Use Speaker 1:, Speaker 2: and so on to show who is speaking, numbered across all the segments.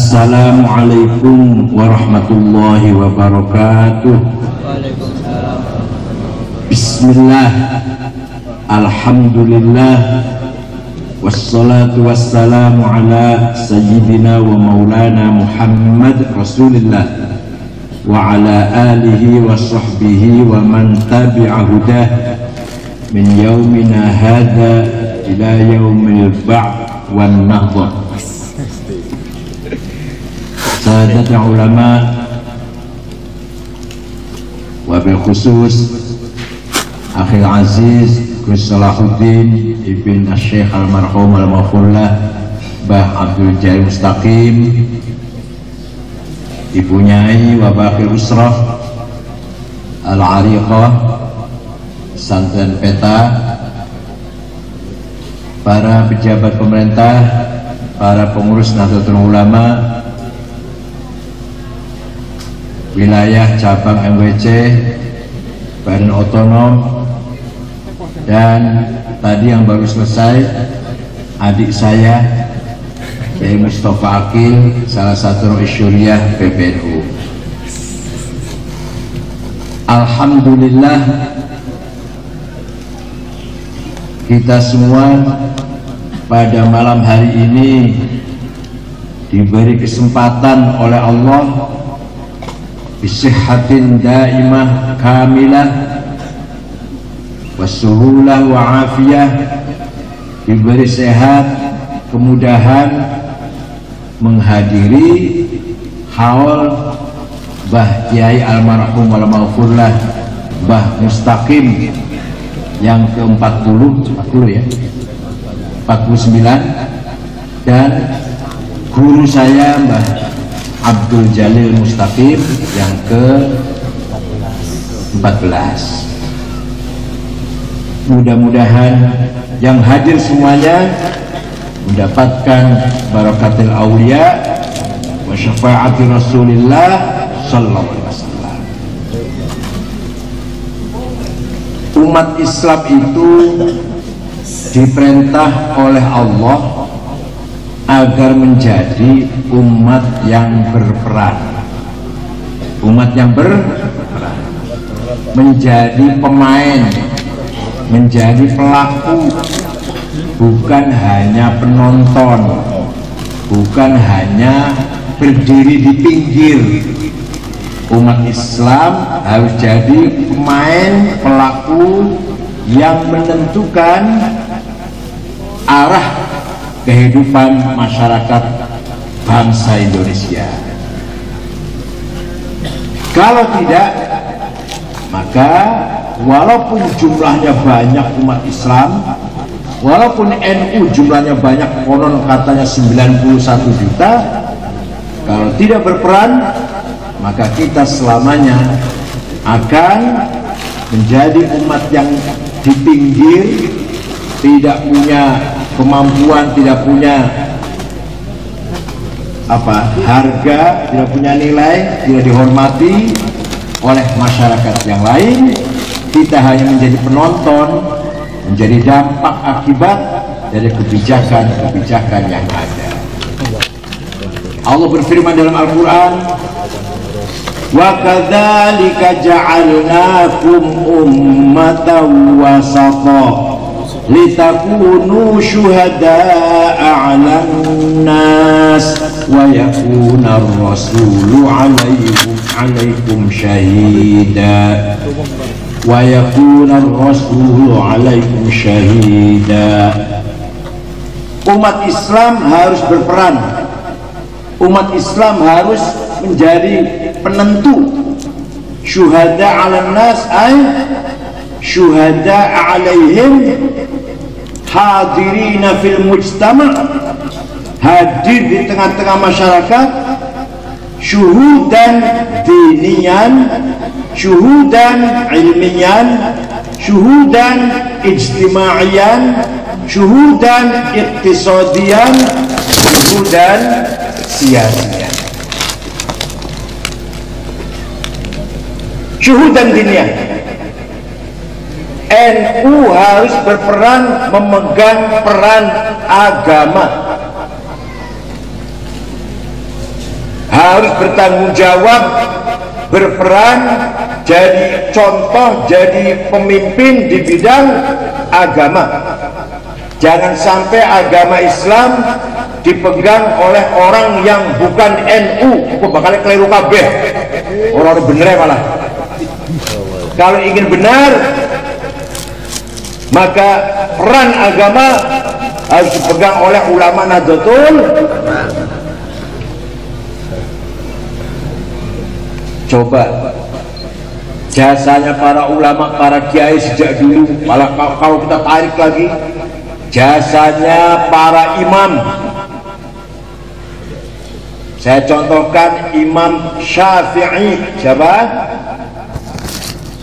Speaker 1: Assalamualaikum warahmatullahi wabarakatuh. Bismillah, alhamdulillah, wassalatu wassalamu ala sayyidina wa maulana Muhammad Rasulillah wa ala alihi wa sahbihi wa man tabi'a hudah min yaumina hadha ila yaumil ba'th wan nahdah. Sahadat ulama wabil khusus Akhil Aziz Gus Salahuddin Ibn Syekh Almarhum Al-Mafullah Bah Abdul Jalil Mustaqim, Ibu Nyai Wabakil Usrah Al-Ariqah Santren Peta, para pejabat pemerintah, para pengurus Nahdlatul Ulama wilayah cabang MWC, Badan Otonom, dan tadi yang baru selesai adik saya Kiai Mustafa Akil, salah satu Rois Syuriah PBNU. Alhamdulillah, kita semua pada malam hari ini diberi kesempatan oleh Allah bisihhatin daimah kamilah wasuhulah wa afiyah, diberi sehat, kemudahan menghadiri haul Bah Kiai Almarhum Al-Maghfurlah Bah Mustaqim yang ke-40 ya 49, dan guru saya Mbah Abdul Jalil Mustaqim yang ke-14. Mudah-mudahan yang hadir semuanya mendapatkan barakatil aulia wa syafaati Rasulillah sallallahu alaihi wasallam. Umat Islam itu diperintah oleh Allah agar menjadi umat yang berperan, umat yang berperan, menjadi pemain, menjadi pelaku, bukan hanya penonton, bukan hanya berdiri di pinggir. Umat Islam harus jadi pemain, pelaku yang menentukan arah kehidupan masyarakat bangsa Indonesia. Kalau tidak, maka walaupun jumlahnya banyak umat Islam, walaupun NU jumlahnya banyak, konon katanya 91 juta, kalau tidak berperan, maka kita selamanya akan menjadi umat yang di pinggir, tidak punya kemampuan, tidak punya harga, tidak punya nilai, tidak dihormati oleh masyarakat yang lain. Kita hanya menjadi penonton, menjadi dampak akibat dari kebijakan-kebijakan yang ada. Allah berfirman dalam Al-Quran, wa kadzalika ja'alnakum ummatan wasata litakunu syuhada'a 'alan nas wa yakuna ar-rasulu 'alaikum syahida wa yakuna ar-rasulu 'alaikum syahida. Umat Islam harus berperan, umat Islam harus menjadi penentu. Syuhada 'alan nas ay syuhada 'alaihim, hadirina fil mujtama', hadir di tengah-tengah masyarakat, syuhudan dinian, syuhudan ilmian, syuhudan ijtimaian, syuhudan iktisadian, syuhudan siyasian. Syuhudan dinian, NU harus berperan memegang peran agama. harus bertanggung jawab, berperan, jadi contoh, jadi pemimpin di bidang agama. Jangan sampai agama Islam dipegang oleh orang yang bukan NU, kok bakal keliru kabeh. Orang bener malah. Kalau ingin benar, maka peran agama harus dipegang oleh ulama Nahdlatul. Coba jasanya para ulama, para kiai sejak dulu, malah kalau kita tarik lagi jasanya para imam. Saya contohkan Imam Syafi'i. Siapa?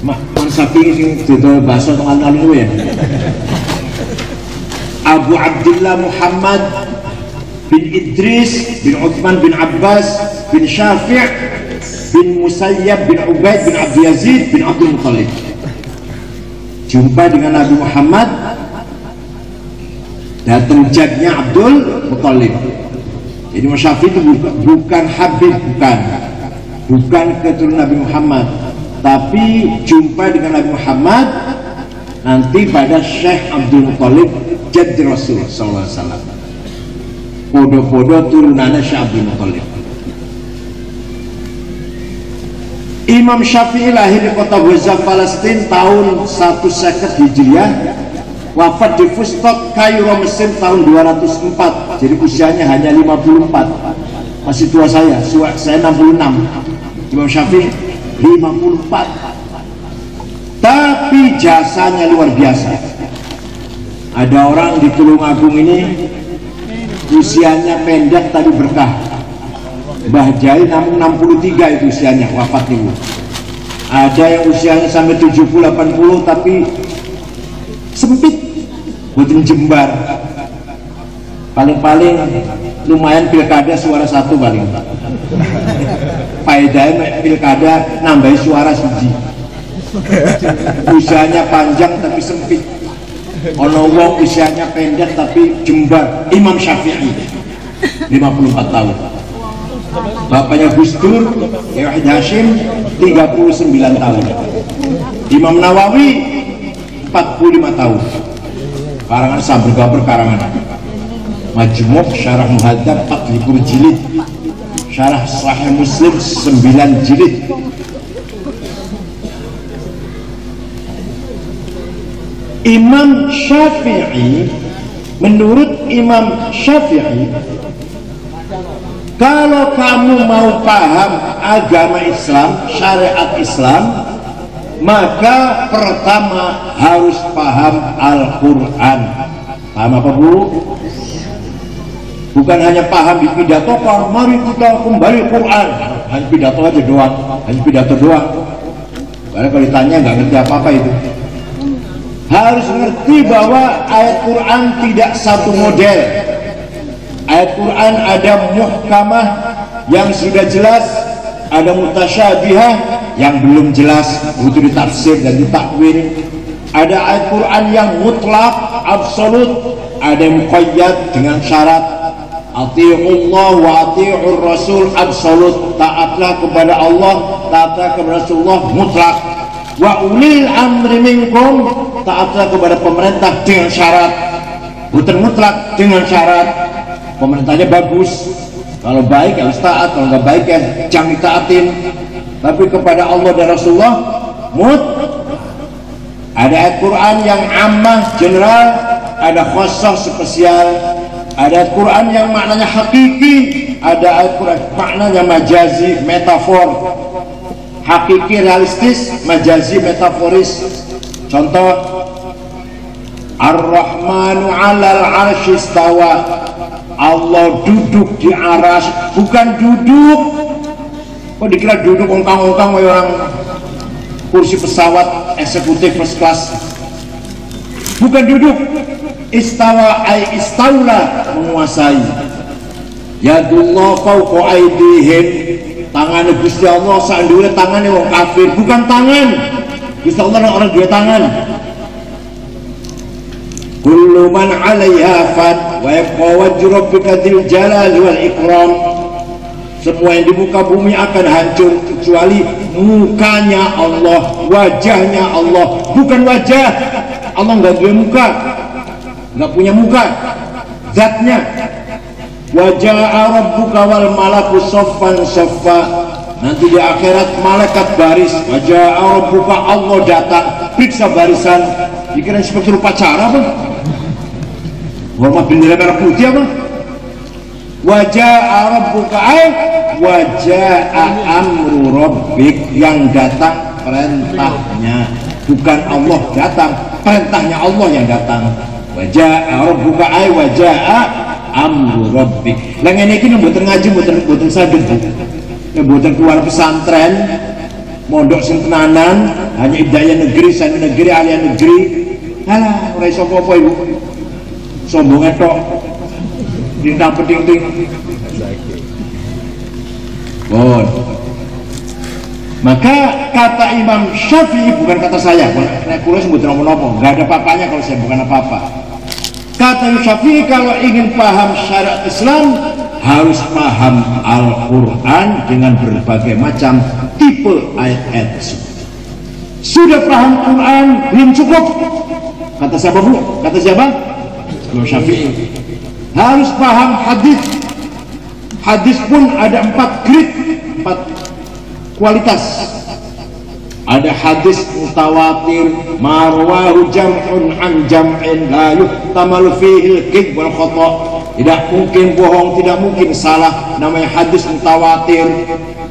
Speaker 1: Imam Syafi'i sing dodol bakso teng alun-alun ya. Abu Abdullah Muhammad bin Idris bin Uthman bin Abbas bin Syafi' bin Musayyab bin Ubaid bin Abdul Yazid bin Abdul Muttalib. Jumpa dengan Nabi Muhammad, datang jadnya Abdul Muttalib. Jadi Imam Syafi'i itu bukan Habib, bukan keturunan Nabi Muhammad, tapi jumpa dengan Nabi Muhammad nanti pada Syekh Abdul Muttalib, jaddi Rasul sallallahu alaihi wasallam. Podo-podo turunannya Syekh Abdul Muttalib. Imam Syafi'i lahir di kota Gaza, Palestina tahun 150 Hijriah, wafat di Fustok, Kairo, Mesir tahun 204. Jadi usianya hanya 54. Masih tua saya 66. Imam Syafi'i 54. Tapi jasanya luar biasa. Ada orang di Tulungagung ini usianya pendek tapi berkah. Mbah Jai namun 63 itu usianya, wafat itu. Ada yang usianya sampai 70-80 tapi sempit, buatin jembar. Paling-paling lumayan pilkada suara satu paling. Faedahnya pilkada nambahi suara suji. Usianya panjang tapi sempit. Ono wong usianya pendek tapi jembar. Imam Syafi'i 54 tahun. Bapaknya Gus Dur, Wahid Hashim 39 tahun. Imam Nawawi 45 tahun. Karangan Sabr karangan. Majmu' Syarah Muhadzab 40 jilid. Syarah Sahih Muslim 9 jilid. Imam Syafi'i, menurut Imam Syafi'i, kalau kamu mau paham agama Islam, syariat Islam, maka pertama harus paham Al-Quran. Paham apa Bu? Bukan hanya paham di pidato, mari kita kembali Quran. Hanya pidato aja doang, hanya pidato doang. Karena kalau ditanya nggak ngerti apa-apa itu. Harus ngerti bahwa ayat Quran tidak satu model. Ayat Quran ada muhkamah yang sudah jelas, ada mutasyabihah yang belum jelas, butuh ditafsir dan ditakwil. Ada ayat Quran yang mutlak, absolut, ada yang muqayyad dengan syarat. Ati'ullah wa ati'ur rasul, absolut, taatlah kepada Allah, taatlah kepada Rasulullah, mutlak. Wa ulil amri minkum, taatlah kepada pemerintah dengan syarat, bukan mutlak, dengan syarat. Pemerintahnya bagus, kalau baik harus taat, kalau nggak baik ya jangan ditaatin. Tapi kepada Allah dan Rasulullah ada ayat Quran yang ammah general, ada khusus spesial. Ada ayat Quran yang maknanya hakiki, ada ayat Quran maknanya majazi, metafor. Hakiki realistis, majazi metaforis. Contoh, Ar-Rahmanu 'alal 'arsy istawa. Allah duduk di aras, bukan duduk. Kok dikira duduk ongkang-ongkang kayak orang kursi pesawat eksekutif first class. Bukan duduk. Istawa ay istaula, menguasai. Yadullah fawqa aydihim, tangan Gusti Allah sandure tangannya wong kafir, bukan tangan. Gusti Allah orang dua tangan. Kullu man 'alaiha fan wa yabqa wajhu rabbika dzil jalali wal ikram. semua yang di muka bumi akan hancur kecuali mukanya Allah, wajahnya Allah. Bukan wajah, Allah nggak punya muka, nggak punya muka, zatnya. Wajah rabbuka wal malaku soffan soffa. Nanti di akhirat malaikat baris. Wajah rabbuka, Allah datang, periksa barisan. Dikira seperti upacara apa? Hormat bendera merah putih apa? Wajah rabbuka wajah amru rabbik, yang datang perintahnya, bukan Allah datang, perintahnya Allah yang datang. Wajah rabbuka wajah amru rabbik. Lah ngene iki mboten ngaji, mboten saged Bu. Mboten keluar pesantren, mondok sing tenanan, hanya ibdaya negeri, santri negeri, alia negeri. Alah, ora iso apa-apa Ibu. Sombong tok. Lintang penting-ting. Bon. Maka kata Imam Syafi'i, bukan kata saya, nek kula sebut nopo-nopo, enggak ada papanya kalau saya, bukan apa-apa. Kata Imam Syafi'i, kalau ingin paham syariat Islam harus paham Al-Quran dengan berbagai macam tipe ayat-ayat. Sudah paham Quran belum cukup. Kata siapa Bu? Kata siapa? Imam Syafi'i. Harus paham hadis. Hadis pun ada 4 grade, 4 kualitas. Ada hadis mutawatir, marwahu jam'un an jam'in la yuhtamalu fihi al-kidb wal khata'. Tidak mungkin bohong, tidak mungkin salah, namanya hadis mutawatir.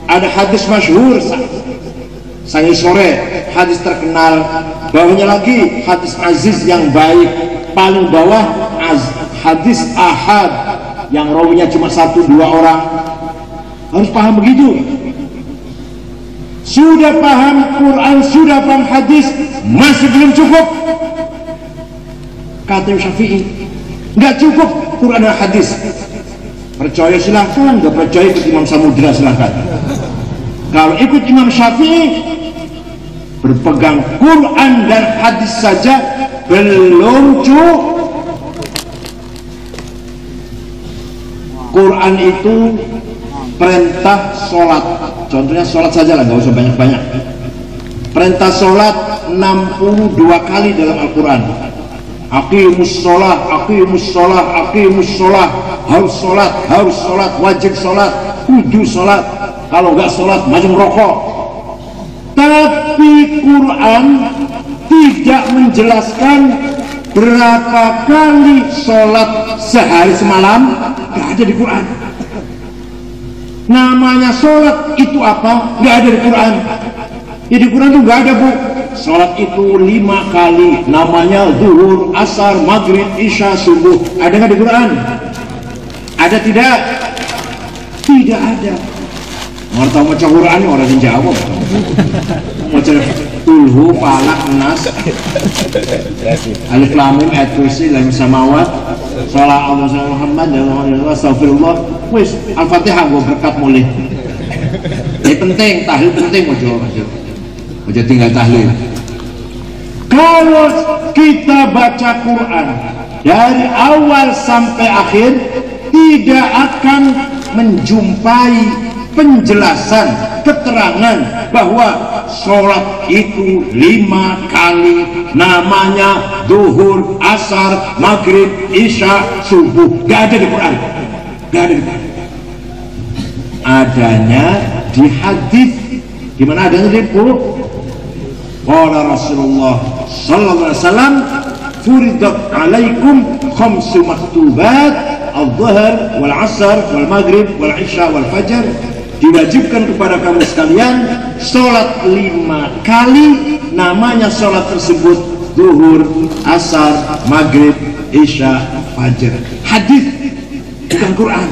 Speaker 1: Ada hadis masyhur, sangi sore, hadis terkenal. Bawahnya lagi hadis aziz yang baik, paling bawah hadis ahad yang rawinya cuma 1-2 orang. Harus paham begitu. Sudah paham Quran, sudah paham hadis, masih belum cukup. Kata Imam Syafi'i, nggak cukup Quran dan hadis. Percaya silahkan, nggak percaya ikut Imam Samudra silahkan. Kalau ikut Imam Syafi'i, berpegang Quran dan hadis saja belum cukup. Quran itu perintah sholat, contohnya sholat saja lah, nggak usah banyak-banyak. Perintah sholat 62 kali dalam Al-Quran. Aqimus sholat, aqimus sholat, aqimus sholat. Harus sholat, harus sholat, wajib sholat, kudu sholat. Kalau nggak sholat macam rokok. Tapi Quran tidak menjelaskan berapa kali sholat sehari semalam. Nggak ada di Quran. Namanya sholat itu apa? Nggak ada di Quran. Ya di Quran itu nggak ada Bu. Sholat itu 5 kali. Namanya zuhur, asar, maghrib, isya, subuh. Ada nggak di Quran? Ada tidak? Tidak ada. Mau tahu macam Quran ini orang yang jawab. Macam Tulhu, Falak, Nas, Alif Lam Mim, Ayat Kursi, Lam Samawat, Salah Allah Muhammad, Astagfirullah. Wis Al-Fatihah gue berkat mulai. Ini penting, tahlil penting, ojo tinggal tahlil. Kalau kita baca Quran dari awal sampai akhir, tidak akan menjumpai penjelasan, keterangan bahwa sholat itu 5 kali, namanya duhur, asar, maghrib, isya, subuh. Gak ada di Quran. Gak ada di Quran. Adanya di hadis. Gimana adanya di Quran? Qala Rasulullah sallallahu alaihi wasallam, furidat alaikum khamsu maktubat, al-dhuhr wal asar wal maghrib wal isya wal fajr. Diwajibkan kepada kamu sekalian sholat 5 kali, namanya sholat tersebut zuhur, asar, maghrib, isya, fajar. Hadis, bukan Quran.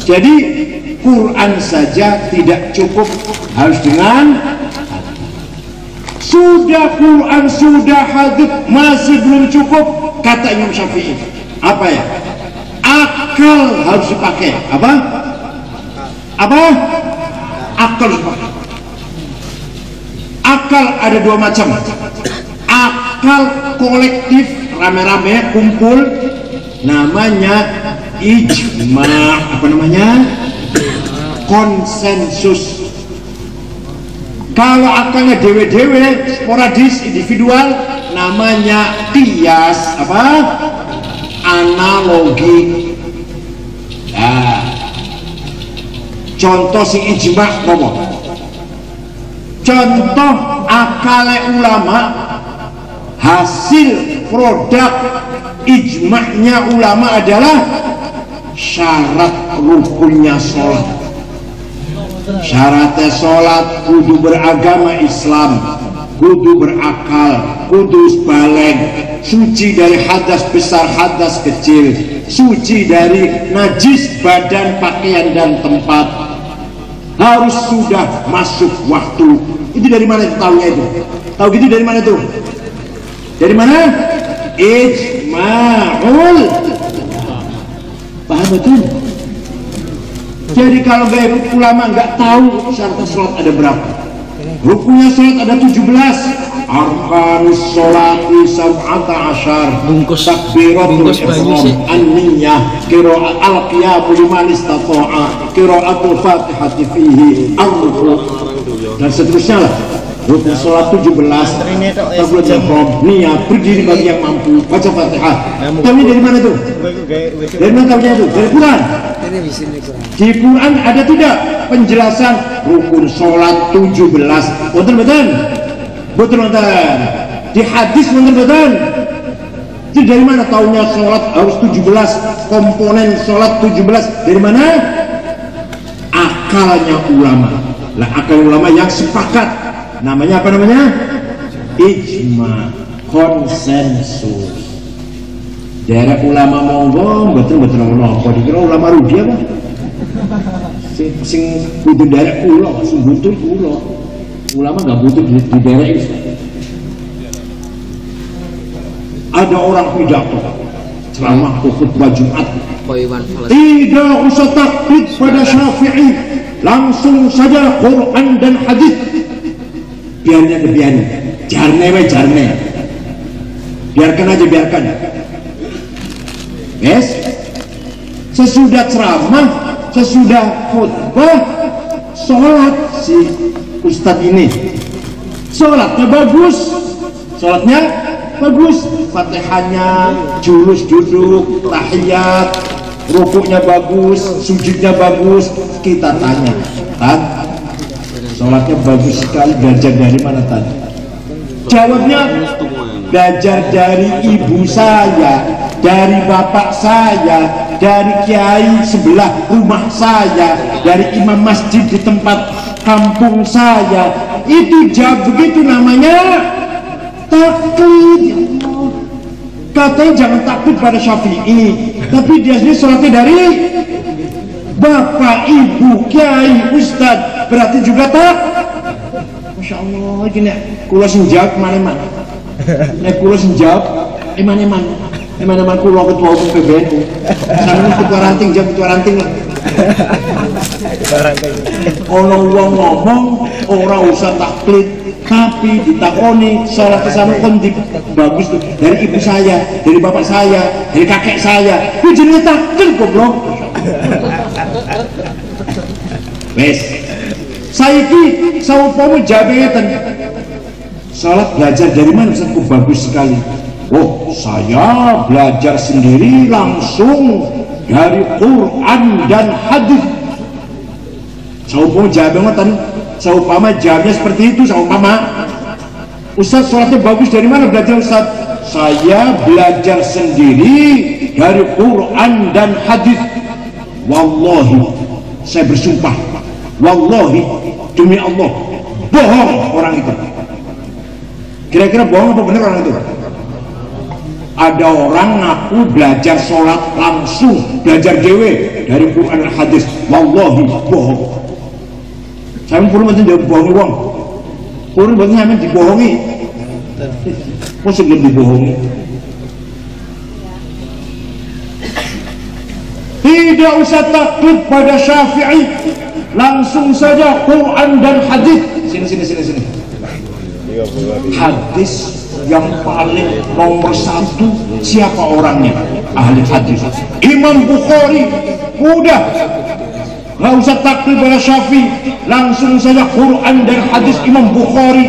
Speaker 1: Jadi Quran saja tidak cukup, harus dengan sudah Quran, sudah hadis, masih belum cukup. Kata Imam Syafi'i, apa ya? Akal harus dipakai. Apa? Akal. Akal ada 2 macam. Akal kolektif, rame-rame kumpul, namanya ijma. Apa namanya? konsensus. Kalau akalnya dewe-dewe, sporadis, individual, namanya kias apa? Analogi. Nah, contoh si ijma ngomong. Contoh akale ulama, hasil produk ijma'nya ulama adalah syarat rukunnya sholat. Syaratnya sholat kudu beragama Islam, kudu berakal, kudu balik, suci dari hadas besar hadas kecil, suci dari najis badan, pakaian dan tempat, harus sudah masuk waktu. Itu dari mana itu tahunya itu? Tahu gitu dari mana tuh? Dari mana? Ijma'ul. Paham betul? Jadi kalau gaya ulama nggak tahu syarat sholat ada berapa, rukunnya sholat ada 17, arkanus sholati sab'ata asyar, takbiratul ihram, an-niyah, qira'at al-qiyam liman istata'a, qira'atul fatihati fihi, ar-ruku' dan seterusnya lah. Rukun sholat 17, takbiratul ihram, niat, berdiri bagi yang mampu, baca Fatihah. Tahunya dari mana tuh? Dari mana tahunya tuh? Dari Quran. Di Quran ada tidak penjelasan rukun sholat 17? Betul-betul? Betul-betul. Di hadis betul-betul. Itu dari mana tahunya sholat harus 17, komponen sholat 17? Dari mana? Akalnya ulama. Lah akal ulama yang sepakat. Namanya apa namanya? Ijma, konsensus. Daerah ulama monggo betul-betul apa dikira ulama rugi apa? Sing butuh daerah kula, sing butuh kula. Ulama nggak butuh di daerah itu. Ada orang pidato ceramah khutbah Jumat, tidak usah taklid pada Syafi'i, langsung saja Quran dan hadis. Biarnya kebiarin, jarne, biarkan aja, biarkan. Yes, sesudah ceramah, sesudah khutbah, sholat si ustadz ini, sholatnya bagus, fatihahnya julus duduk, tahiyat, rukuknya bagus, sujudnya bagus. Kita tanya, Tan, sholatnya bagus sekali, belajar dari mana tadi? Jawabnya, belajar dari ibu saya, dari bapak saya, dari kiai sebelah rumah saya, dari imam masjid di tempat kampung saya. Itu jawab begitu, namanya taklid. Katanya jangan taklid pada Syafi'i, tapi dia sendiri sholatnya dari bapak, ibu, kiai, ustad, berarti juga tak. Masya Allah, gini kulo senjawab mana-mana. Nek kulo senjawab mana-mana kulo ketua umum PBNU. Sampeyan ketua ranting, jawab ketua ranting lah. Ono wong ngomong ora usah taklid, tapi ditakoni sholat kesana kondi bagus tuh dari ibu saya, dari bapak saya, dari kakek saya. Itu jenenge taklid goblok. Wes, saiki saupomo jabatan sholat belajar dari mana Ustaz? Kok bagus sekali. Oh, saya belajar sendiri langsung dari Quran dan hadis. Saupomo jabatan, saupama jawabnya seperti itu. Saupama Ustaz sholatnya bagus dari mana belajar Ustaz? Saya belajar sendiri dari Quran dan hadis. Wallahi, saya bersumpah, wallahi, demi Allah, bohong orang itu. Kira-kira bohong apa benar orang itu? Ada orang ngaku belajar sholat langsung, belajar dewe dari Quran dan hadis. Wallahi, bohong. Saya pun macam dia bohongi wong. Pun macam saya dibohongi. Kok sebelum dibohongi? Tidak usah takut pada Syafi'i, langsung saja Quran dan hadis. Sini. Hadis yang paling nomor satu siapa orangnya? Ahli hadis. Imam Bukhari. Udah, nggak usah taklid ala Syafi'i, langsung saja Quran dan hadis Imam Bukhari.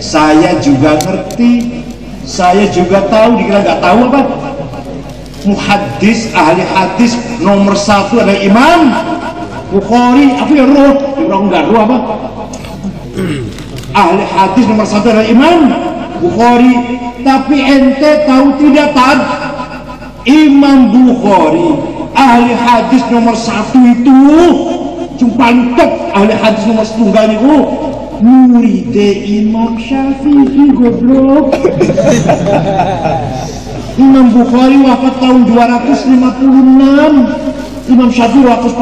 Speaker 1: Saya juga ngerti, saya juga tahu, dikira nggak tahu apa? Muhaddis, ahli hadis nomor 1 adalah Imam Bukhari. Apa ya roh? Orang enggak roh apa? Ahli hadis nomor 1 adalah Imam Bukhari. Tapi ente tahu tidak tad? Imam Bukhari ahli hadis nomor 1 itu cuma top ahli hadis nomor 1 itu muridnya Imam Syafi'i goblok. Imam Bukhari wafat tahun 256, Imam Syafi'i wafat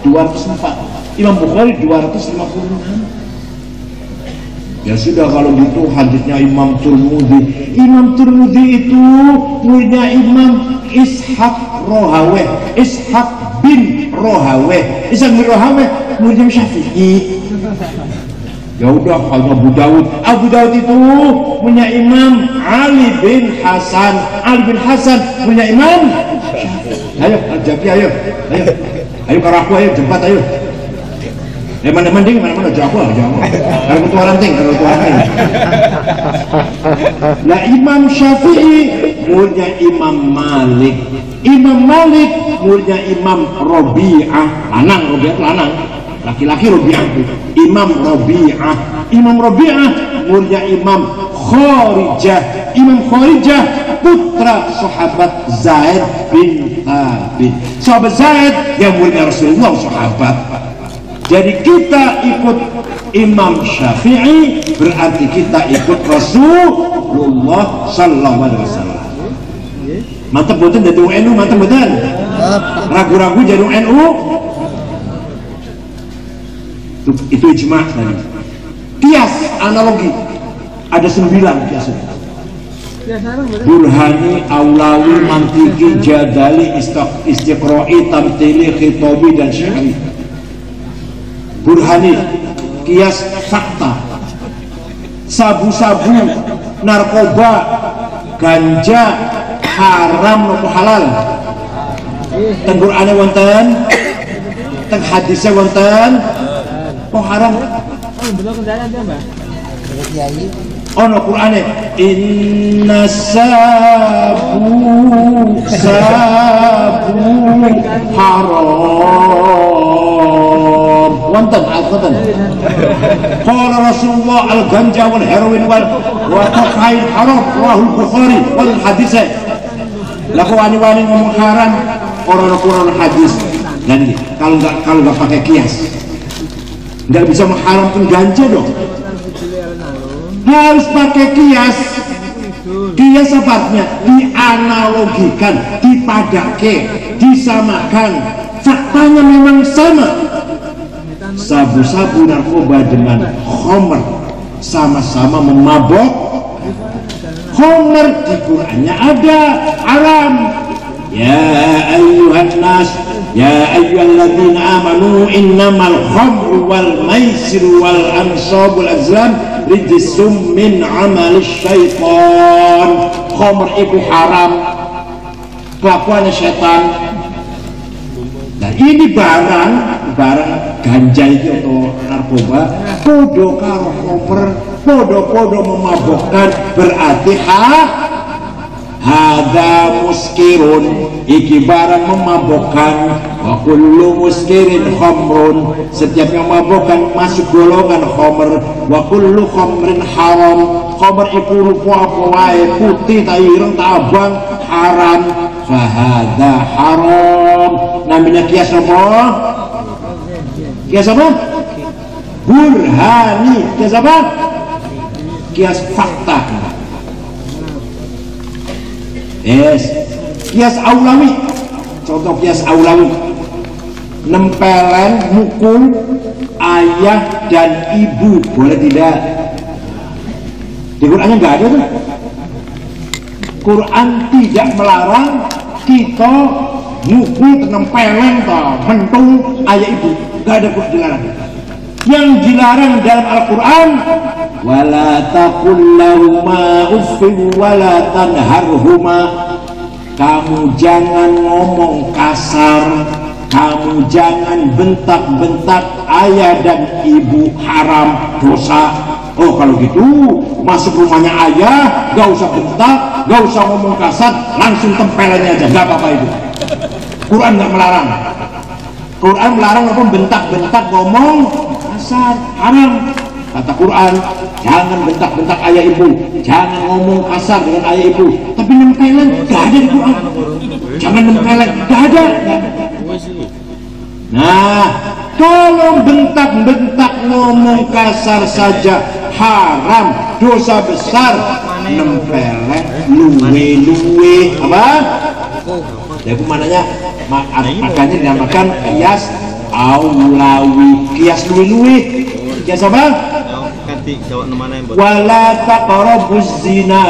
Speaker 1: 204, Imam Bukhari 256. Ya sudah, kalau gitu hadisnya Imam Tirmidzi. Imam Tirmidzi itu muridnya Imam Ishaq Rahaweh, Ishaq bin Rahaweh, Ishaq bin Rahaweh muridnya Syafi'i. Ya udah, kalau Abu Daud itu punya Imam Ali bin Hasan, Ali bin Hasan punya Imam Syafi'i. Ayo Jafi, ayo karo aku, ayo jempat, ayo. Mana mending mana jauh. Kalau ketua ranting. Nah, Imam Syafi'i muridnya Imam Malik. Imam Malik muridnya Imam Rabi'ah, lanang, laki-laki Rabi'ah. Imam Rabi'ah. Imam Rabi'ah muridnya Imam Kharijah. Imam Kharijah putra sahabat Zaid bin Thabit. Sahabat Zaid yang muridnya Rasulullah, sahabat. Jadi kita ikut Imam Syafi'i berarti kita ikut Rasulullah sallallahu alaihi wasallam. Mantap boten jadi NU, mantap boten. Ragu-ragu jadi NU. Itu ijma' tadi. Kias analogi ada 9 kias. Burhani, Aulawi, Mantiki, Jadali, Istiqra'i, Tamthili, Khitabi dan Syar'i. Burhani, kias fakta, sabu-sabu, narkoba, ganja, haram nopo halal. Teng Qur'ane wonten, teng hadisnya wonten, kok haram? Ono Qur'ane, inna sabu haram. Wonten al-Qur'an. Qala Rasulullah al-ganja wal heroin wal kokain haram, rahul Bukhari wal hadis. Laku wani-wani ngomong haram, orang hadis. Dan kalau nggak pakai kias, nggak bisa mengharamkan ganja dong. Harus pakai kias. Kias apa? Dianalogikan, dipadake, disamakan. Faktanya memang sama. Sabu-sabu, narkoba dengan khomer sama-sama memabok. Khomer di Qur'annya ada haram. Ya ayyuhan nas, ya ayyuhalladzina amanu innamal khamru wal maisiru wal ansab wal azlam rijsum min amalis syaitan. Khomer itu haram, kelakuannya setan. Nah, ini barang ganja itu atau narkoba podo karo koper, podo memabukkan, berarti hada muskirun, iki barang memabukkan. Wa kullu muskirin khamrun, setiap yang memabukkan masuk golongan khamr. Wa kullu khamrin haram, khamr itu rupa apa wae, putih ta ireng ta abang, haram. Fahada haram. Namanya kias apa? Kias apa? Burhani. Kias apa? Kias fakta. Yes. Kias Aulawi. Contoh kias Aulawi. Nempelen mukul ayah dan ibu, boleh tidak? Di Qurannya nggak ada tuh. Quran tidak melarang kita mukul nempelen toh, mentung ayah ibu. Nggak ada Quran dilarang. Yang dilarang dalam Al-Quran, wala taqul lahuma uffin wala tanharhuma, kamu jangan ngomong kasar kamu jangan bentak-bentak ayah dan ibu, haram, dosa. Oh kalau gitu masuk rumahnya ayah gak usah bentak, gak usah ngomong kasar, langsung tempelannya aja, gak apa-apa itu. Quran gak melarang. Quran melarang apa? Bentak-bentak, ngomong kasar, haram. Kata Quran, jangan bentak-bentak ayah ibu, jangan ngomong kasar dengan ayah ibu. Tapi nempelan gak ada di Quran. Jangan nempelan, gak ada. Nah, kalau bentak-bentak ngomong kasar saja haram, dosa besar, nempelan, luwe-luwe, apa? Ya itu mananya, makanya dinamakan kias aulawi, kias luwe-luwe. Kias apa? Wala taqrabuz zina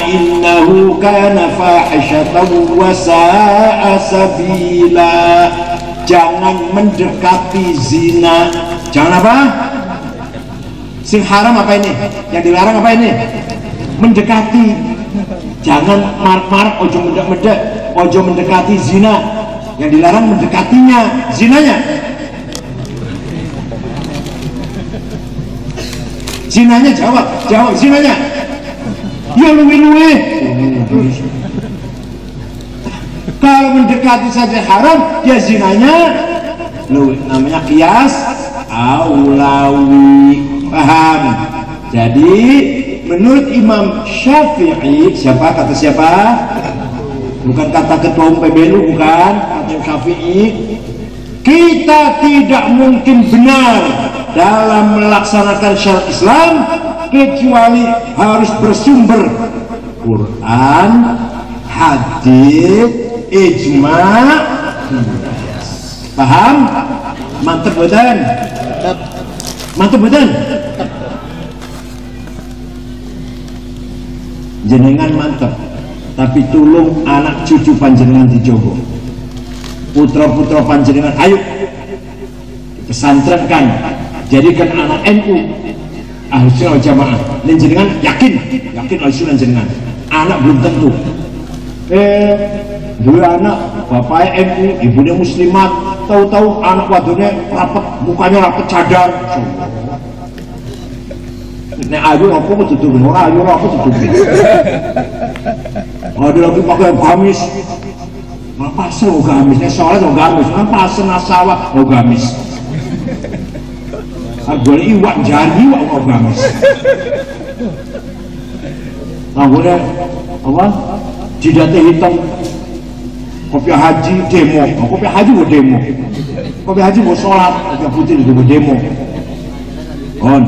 Speaker 1: innahu kana fahishatan wa sa'a sabila. Jangan mendekati zina. Jangan apa? Sing haram apa ini? Yang dilarang apa ini? Mendekati. Jangan marak-marak, ojo mendek-mendek, ojo mendekati zina. Yang dilarang mendekatinya, zinanya. Zinanya jawab zinanya. Ya luwe-luwe. Kalau mendekati saja haram, ya zinanya luwe. Namanya kias aulawi. Paham? Jadi menurut Imam Syafi'i, kata siapa? Bukan kata ketua umum PBNU, bukan kata Syafi'i. Kita tidak mungkin benar dalam melaksanakan syariat Islam kecuali harus bersumber Quran, hadis, ijma'. Paham? Mantep badan? Mantep badan? Jenengan mantep, tapi tulung anak cucu panjenengan dijogo, putra-putra panjenengan, ayo pesantrenkan, jadikan anak NU Ahlussunnah wal Jamaah. Dan jenengan yakin Ahlussunnah jenengan. Anak belum tentu. Dua anak bapaknya NU, ibunya muslimat, tahu-tahu anak wadunya rapet, mukanya rapet cadar. Nek ayu apa tutupin, orang ayu apa tutupin. Ada lagi pakai gamis. Pas lo gamisnya soalnya lo gamis, kan pas nasawa lo gamis. Boleh iwak jadi iwak lo gamis. Nah boleh apa? Jidatnya hitam. Kopi haji demo, kopi haji mau demo, kopi haji mau sholat, kopi putih itu mau demo. On.